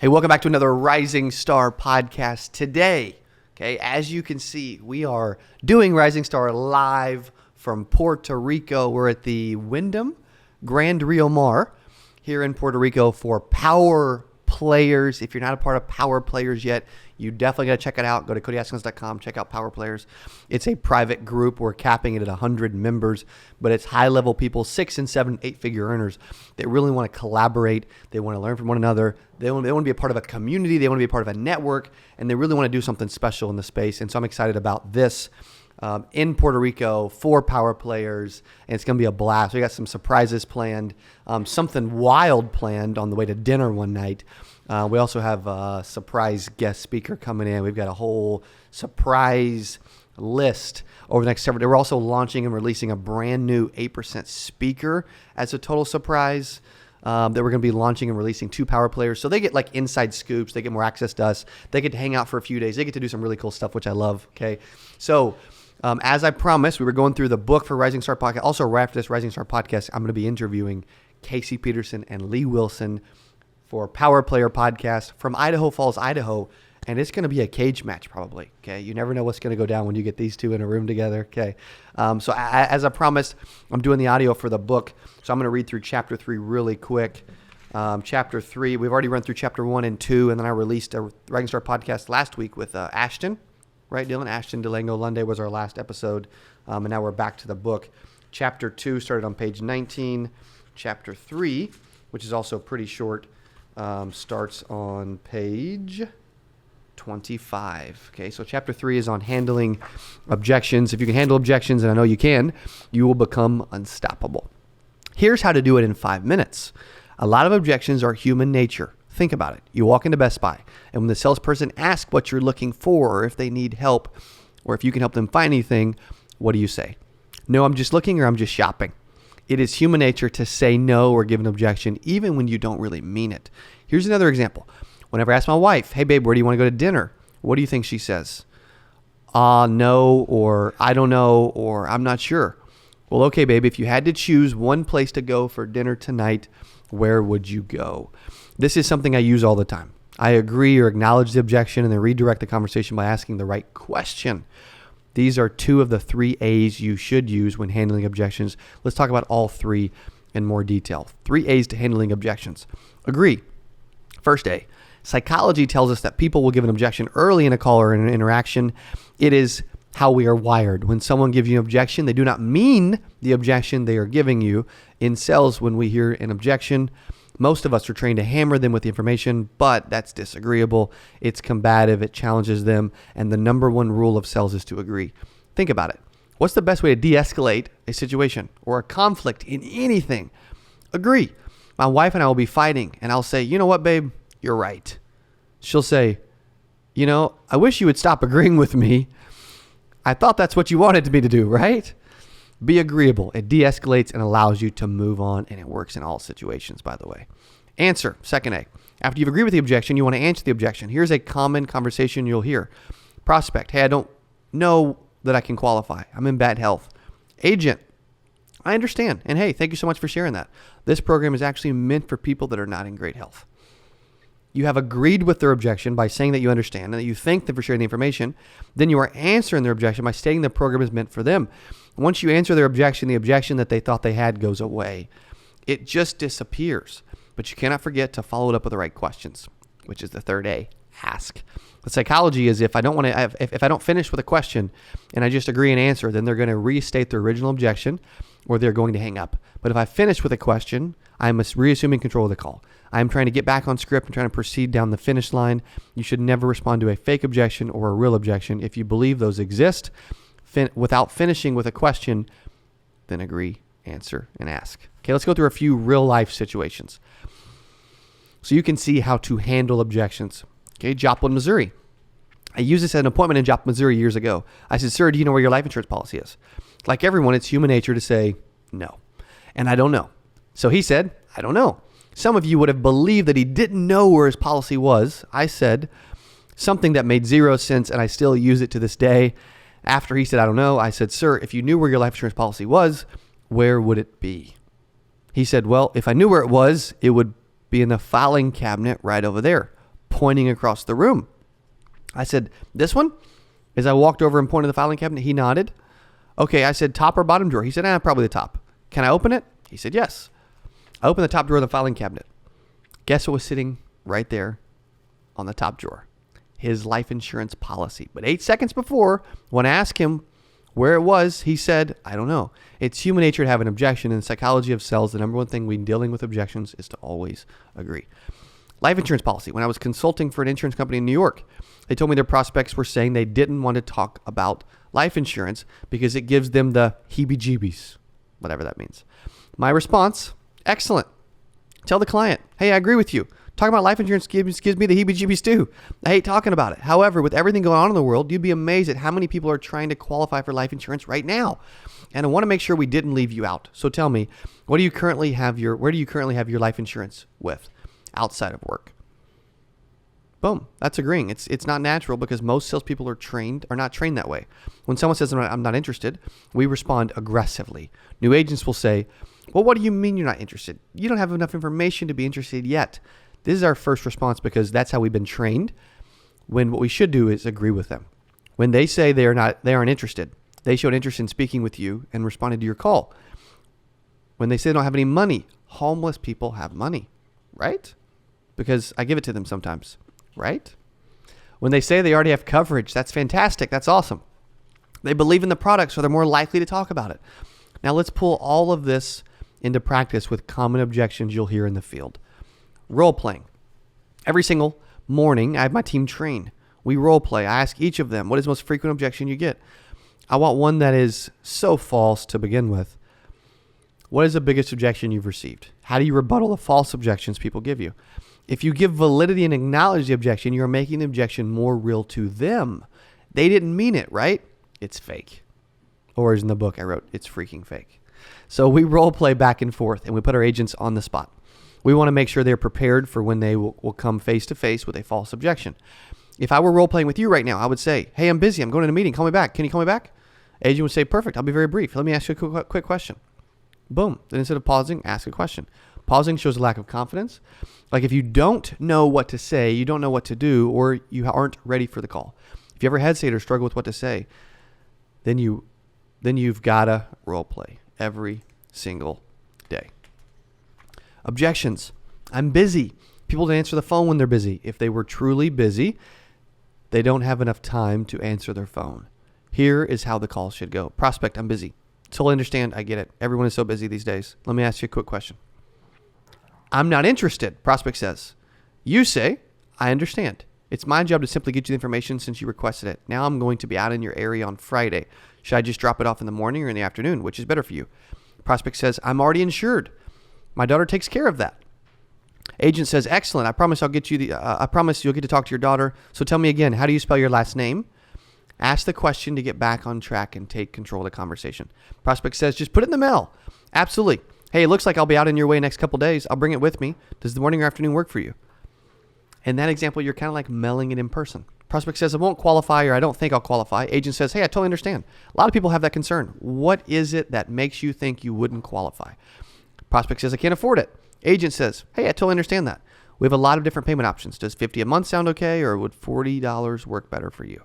Hey, welcome back to another Rising Star podcast today. Okay, as you can see, we are doing Rising Star live from Puerto Rico. We're at the Wyndham Grand Rio Mar here in Puerto Rico for Power Players. If you're not a part of Power Players yet, you definitely got to check it out. Go to CodyAskins.com, check out Power Players. It's a private group. We're capping it at 100 members, but it's high-level people, 6 and 7, 8-figure earners that really want to collaborate. They want to learn from one another. They want to be a part of a community. They want to be a part of a network, and they really want to do something special in the space. And so I'm excited about this in Puerto Rico for Power Players, and it's going to be a blast. We got some surprises planned, something wild planned on the way to dinner one night. We also have a surprise guest speaker coming in. We've got a whole surprise list over the next several days. We're also launching and releasing a brand new 8% speaker as a total surprise that we're going to be launching and releasing to Power Players. So they get like inside scoops. They get more access to us. They get to hang out for a few days. They get to do some really cool stuff, which I love. Okay. So as I promised, we were going through the book for Rising Star Podcast. Also, right after this Rising Star Podcast, I'm going to be interviewing Casey Peterson and Lee Wilson for Power Player Podcast from Idaho Falls, Idaho. And it's going to be a cage match probably, okay? You never know what's going to go down when you get these two in a room together, okay? So as I promised, I'm doing the audio for the book. So I'm going to read through Chapter 3 really quick. Chapter 3, we've already run through Chapter 1 and 2, and then I released a Rising Star Podcast last week with Ashton, right, Dylan? Ashton Delango Lunde was our last episode, and now we're back to the book. Chapter 2 started on page 19. Chapter 3, which is also pretty short, starts on page 25. Okay, so chapter 3 is on handling objections. If you can handle objections, and I know you can, you will become unstoppable. Here's how to do it in 5 minutes. A lot of objections are human nature. Think about it. You walk into Best Buy, and when the salesperson asks what you're looking for, or if they need help, or if you can help them find anything, what do you say? No, I'm just looking, or I'm just shopping. It is human nature to say no or give an objection, even when you don't really mean it. Here's another example. Whenever I ask my wife, hey, babe, where do you want to go to dinner? What do you think she says? No, or I don't know, or I'm not sure. Well, okay, babe, if you had to choose one place to go for dinner tonight, where would you go? This is something I use all the time. I agree or acknowledge the objection and then redirect the conversation by asking the right question. These are 2 of the 3 A's you should use when handling objections. Let's talk about all 3 in more detail. 3 A's to handling objections. Agree. First A, psychology tells us that people will give an objection early in a call or in an interaction. It is how we are wired. When someone gives you an objection, they do not mean the objection they are giving you. In sales, when we hear an objection, most of us are trained to hammer them with the information, but that's disagreeable. It's combative. It challenges them. And the number 1 rule of sales is to agree. Think about it. What's the best way to de-escalate a situation or a conflict in anything? Agree. My wife and I will be fighting, and I'll say, you know what, babe? You're right. She'll say, you know, I wish you would stop agreeing with me. I thought that's what you wanted me to do, right? Be agreeable. It de-escalates and allows you to move on, and it works in all situations, by the way. Answer, second A. After you've agreed with the objection, you want to answer the objection. Here's a common conversation you'll hear. Prospect, hey, I don't know that I can qualify. I'm in bad health. Agent, I understand. And hey, thank you so much for sharing that. This program is actually meant for people that are not in great health. You have agreed with their objection by saying that you understand and that you thank them for sharing the information. Then you are answering their objection by stating the program is meant for them. Once you answer their objection, the objection that they thought they had goes away. It just disappears. But you cannot forget to follow it up with the right questions, which is the third A, ask. The psychology is if I don't finish with a question and I just agree and answer, then they're going to restate their original objection or they're going to hang up. But if I finish with a question, I'm reassuming control of the call. I'm trying to get back on script and trying to proceed down the finish line. You should never respond to a fake objection or a real objection. If you believe those exist, without finishing with a question, then agree, answer, and ask. Okay, let's go through a few real life situations so you can see how to handle objections. Okay, Joplin, Missouri. I used this at an appointment in Joplin, Missouri years ago. I said, sir, do you know where your life insurance policy is? Like everyone, it's human nature to say no. And I don't know. So he said, I don't know. Some of you would have believed that he didn't know where his policy was. I said something that made zero sense, and I still use it to this day. After he said, I don't know, I said, sir, if you knew where your life insurance policy was, where would it be? He said, well, if I knew where it was, it would be in the filing cabinet right over there. pointing across the room. I said, this one? As I walked over and pointed to the filing cabinet, he nodded. Okay, I said, top or bottom drawer? He said, probably the top. Can I open it? He said, yes. I opened the top drawer of the filing cabinet. Guess what was sitting right there on the top drawer? His life insurance policy. But 8 seconds before, when I asked him where it was, he said, I don't know. It's human nature to have an objection. In the psychology of sales, the number one thing when dealing with objections is to always agree. Life insurance policy. When I was consulting for an insurance company in New York, they told me their prospects were saying they didn't want to talk about life insurance because it gives them the heebie-jeebies, whatever that means. My response, excellent. Tell the client, hey, I agree with you. Talking about life insurance gives me the heebie-jeebies too. I hate talking about it. However, with everything going on in the world, you'd be amazed at how many people are trying to qualify for life insurance right now. And I want to make sure we didn't leave you out. So tell me, where do you currently have your life insurance with outside of work? Boom. That's agreeing. It's not natural because most salespeople are not trained that way. When someone says, I'm not interested, we respond aggressively. New agents will say, well, what do you mean you're not interested? You don't have enough information to be interested yet. This is our first response because that's how we've been trained. When what we should do is agree with them. When they say they aren't interested, they showed interest in speaking with you and responded to your call. When they say they don't have any money, homeless people have money, right? Because I give it to them sometimes, right? When they say they already have coverage, that's fantastic. That's awesome. They believe in the product, so they're more likely to talk about it. Now let's pull all of this into practice with common objections you'll hear in the field. Role playing. Every single morning, I have my team train. We role play. I ask each of them, what is the most frequent objection you get? I want one that is so false to begin with. What is the biggest objection you've received? How do you rebuttal the false objections people give you? If you give validity and acknowledge the objection, you're making the objection more real to them. They didn't mean it, right? It's fake. Or as in the book I wrote, it's freaking fake. So we role play back and forth and we put our agents on the spot. We want to make sure they're prepared for when they will come face to face with a false objection. If I were role playing with you right now, I would say, hey, I'm busy. I'm going to a meeting. Call me back. Can you call me back? Agent would say, perfect. I'll be very brief. Let me ask you a quick question. Boom. Then instead of pausing, ask a question. Pausing shows a lack of confidence. Like if you don't know what to say, you don't know what to do, or you aren't ready for the call. If you ever hesitate or struggle with what to say, then you've got to role play every single day. Objections. I'm busy. People don't answer the phone when they're busy. If they were truly busy, they don't have enough time to answer their phone. Here is how the call should go. Prospect, I'm busy. Totally understand. I get it. Everyone is so busy these days. Let me ask you a quick question. I'm not interested. Prospect says. You say, I understand. It's my job to simply get you the information since you requested it. Now I'm going to be out in your area on Friday. Should I just drop it off in the morning or in the afternoon? Which is better for you? Prospect says, I'm already insured. My daughter takes care of that. Agent says, excellent. I promise I promise you'll get to talk to your daughter. So tell me again, how do you spell your last name? Ask the question to get back on track and take control of the conversation. Prospect says, just put it in the mail. Absolutely. Hey, it looks like I'll be out in your way next couple days. I'll bring it with me. Does the morning or afternoon work for you? In that example, you're kind of like mailing it in person. Prospect says, I won't qualify, or I don't think I'll qualify. Agent says, hey, I totally understand. A lot of people have that concern. What is it that makes you think you wouldn't qualify? Prospect says, I can't afford it. Agent says, hey, I totally understand that. We have a lot of different payment options. Does $50 a month sound okay, or would $40 work better for you?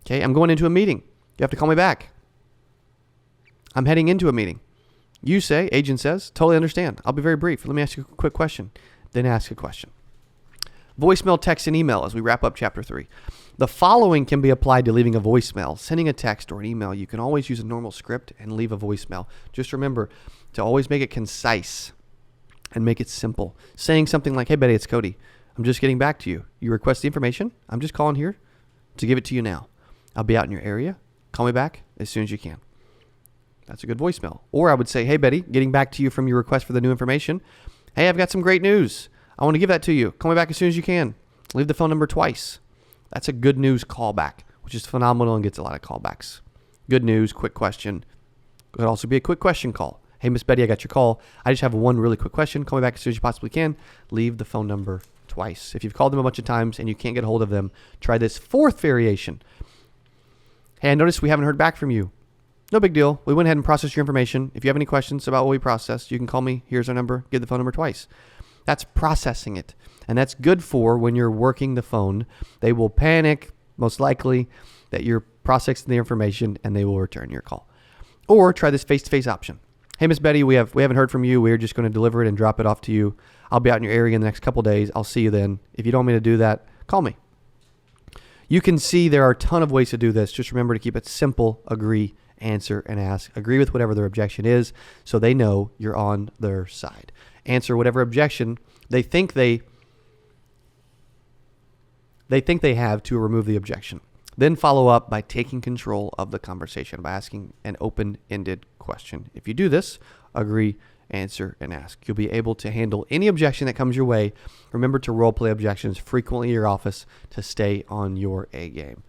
Okay, I'm going into a meeting. You have to call me back. I'm heading into a meeting. You say, agent says, totally understand. I'll be very brief. Let me ask you a quick question. Then ask a question. Voicemail, text, and email as we wrap up chapter 3. The following can be applied to leaving a voicemail. Sending a text or an email, you can always use a normal script and leave a voicemail. Just remember to always make it concise and make it simple. Saying something like, hey, Betty, it's Cody. I'm just getting back to you. You request the information. I'm just calling here to give it to you now. I'll be out in your area. Call me back as soon as you can. That's a good voicemail. Or I would say, hey, Betty, getting back to you from your request for the new information. Hey, I've got some great news. I want to give that to you. Call me back as soon as you can. Leave the phone number twice. That's a good news callback, which is phenomenal and gets a lot of callbacks. Good news, quick question. Could also be a quick question call. Hey, Miss Betty, I got your call. I just have one really quick question. Call me back as soon as you possibly can. Leave the phone number twice. If you've called them a bunch of times and you can't get a hold of them, try this fourth variation. Hey, I noticed we haven't heard back from you. No big deal. We went ahead and processed your information. If you have any questions about what we processed, you can call me. Here's our number. Give the phone number twice. That's processing it. And that's good for when you're working the phone. They will panic, most likely, that you're processing the information and they will return your call. Or try this face-to-face option. Hey, Miss Betty, we haven't heard from you. We're just going to deliver it and drop it off to you. I'll be out in your area in the next couple days. I'll see you then. If you don't want me to do that, call me. You can see there are a ton of ways to do this. Just remember to keep it simple. Agree, answer, and ask. Agree with whatever their objection is so they know you're on their side. Answer whatever objection they think they have to remove the objection. Then follow up by taking control of the conversation by asking an open-ended question. If you do this, agree, answer, and ask. You'll be able to handle any objection that comes your way. Remember to role-play objections frequently in your office to stay on your A game.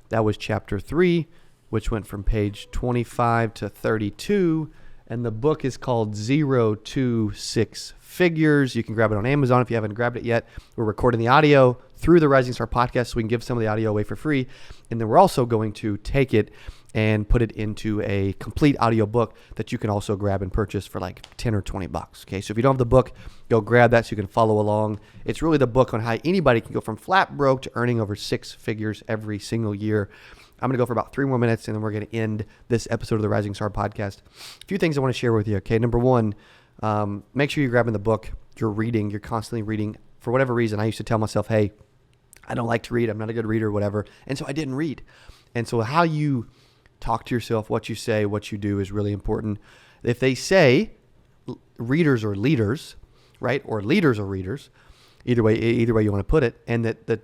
That was chapter 3, which went from page 25 to 32. And the book is called 0 to 6 Figures. You can grab it on Amazon if you haven't grabbed it yet. We're recording the audio through the Rising Star podcast so we can give some of the audio away for free. And then we're also going to take it and put it into a complete audio book that you can also grab and purchase for like 10 or 20 bucks. Okay, so if you don't have the book, go grab that so you can follow along. It's really the book on how anybody can go from flat broke to earning over 6 figures every single year. I'm going to go for about 3 more minutes, and then we're going to end this episode of the Rising Star podcast. A few things I want to share with you. Okay, number one, make sure you're grabbing the book. You're reading. You're constantly reading. For whatever reason, I used to tell myself, hey, I don't like to read. I'm not a good reader or whatever. And so I didn't read. And so how you talk to yourself, what you say, what you do is really important. If they say readers are leaders, right, or leaders are readers, either way you want to put it, and that the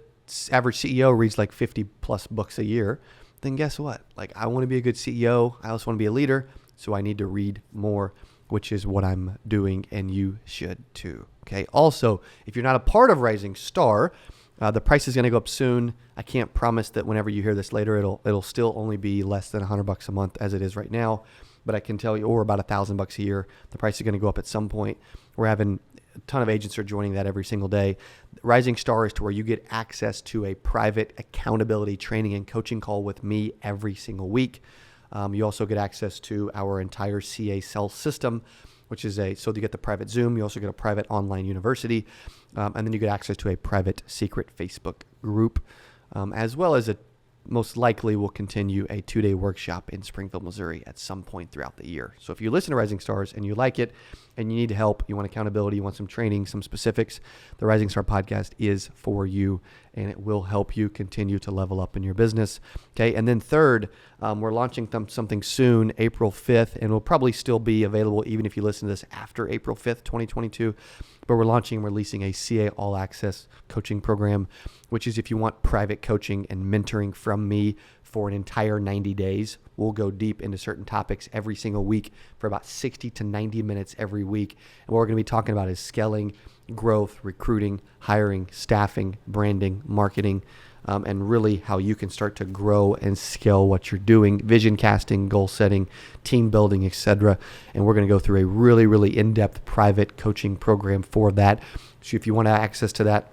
average CEO reads like 50 plus books a year, then guess what? Like, I want to be a good CEO. I also want to be a leader. So I need to read more, which is what I'm doing, and you should too. Okay. Also, if you're not a part of Rising Star, the price is going to go up soon. I can't promise that whenever you hear this later, it'll still only be less than $100 a month as it is right now. But I can tell you, or about $1,000 a year, the price is going to go up at some point. We're having a ton of agents are joining that every single day. Rising Star is to where you get access to a private accountability training and coaching call with me every single week. You also get access to our entire CA sales system, which is so you get the private Zoom. You also get a private online university, and then you get access to a private secret Facebook group, as well as most likely will continue a 2-day workshop in Springfield, Missouri at some point throughout the year. So if you listen to Rising Stars and you like it and you need help, you want accountability, you want some training, some specifics, the Rising Star podcast is for you, and it will help you continue to level up in your business. Okay. And then third, we're launching something soon, April 5th, and will probably still be available even if you listen to this after April 5th, 2022. But we're launching and releasing a CA All Access coaching program, which is if you want private coaching and mentoring from me for an entire 90 days. We'll go deep into certain topics every single week for about 60 to 90 minutes every week. And what we're going to be talking about is scaling, growth, recruiting, hiring, staffing, branding, marketing, and really how you can start to grow and scale what you're doing, vision casting, goal setting, team building, etc. And we're going to go through a really, really in-depth private coaching program for that. So if you want access to that,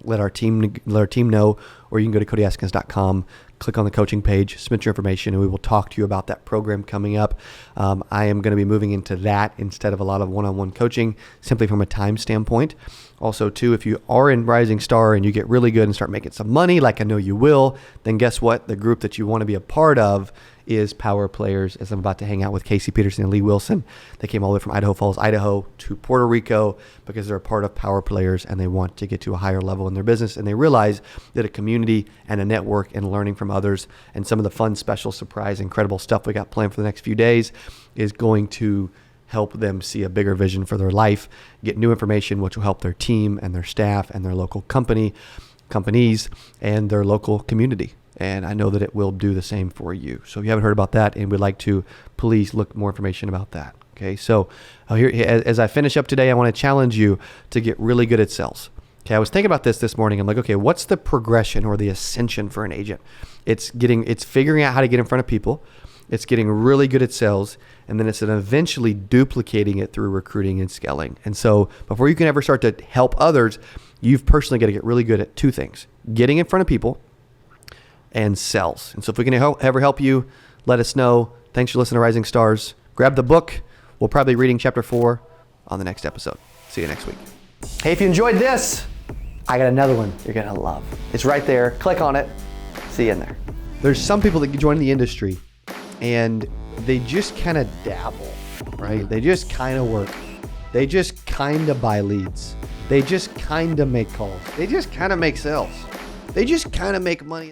let our team know, or you can go to CodyAskins.com, click on the coaching page, submit your information, and we will talk to you about that program coming up. I am going to be moving into that instead of a lot of one-on-one coaching, simply from a time standpoint. Also, too, if you are in Rising Star and you get really good and start making some money, like I know you will, then guess what? The group that you want to be a part of is Power Players, as I'm about to hang out with Casey Peterson and Lee Wilson. They came all the way from Idaho Falls, Idaho to Puerto Rico because they're a part of Power Players and they want to get to a higher level in their business. And they realize that a community and a network and learning from others and some of the fun, special, surprise, incredible stuff we got planned for the next few days is going to help them see a bigger vision for their life, get new information, which will help their team and their staff and their local companies and their local community. And I know that it will do the same for you. So if you haven't heard about that and would like to, please look more information about that. Okay, so here, as I finish up today, I want to challenge you to get really good at sales. Okay, I was thinking about this morning. I'm like, okay, what's the progression or the ascension for an agent? It's figuring out how to get in front of people. It's getting really good at sales, and then it's eventually duplicating it through recruiting and scaling. And so before you can ever start to help others, you've personally got to get really good at 2 things: getting in front of people and sales. And so if we can ever help you, let us know. Thanks for listening to Rising Stars. Grab the book. We'll probably be reading chapter 4 on the next episode. See you next week. Hey, if you enjoyed this, I got another one you're gonna love. It's right there. Click on it. See you in there. There's some people that join the industry and they just kind of dabble, right? They just kind of work. They just kind of buy leads. They just kind of make calls. They just kind of make sales. They just kind of make money.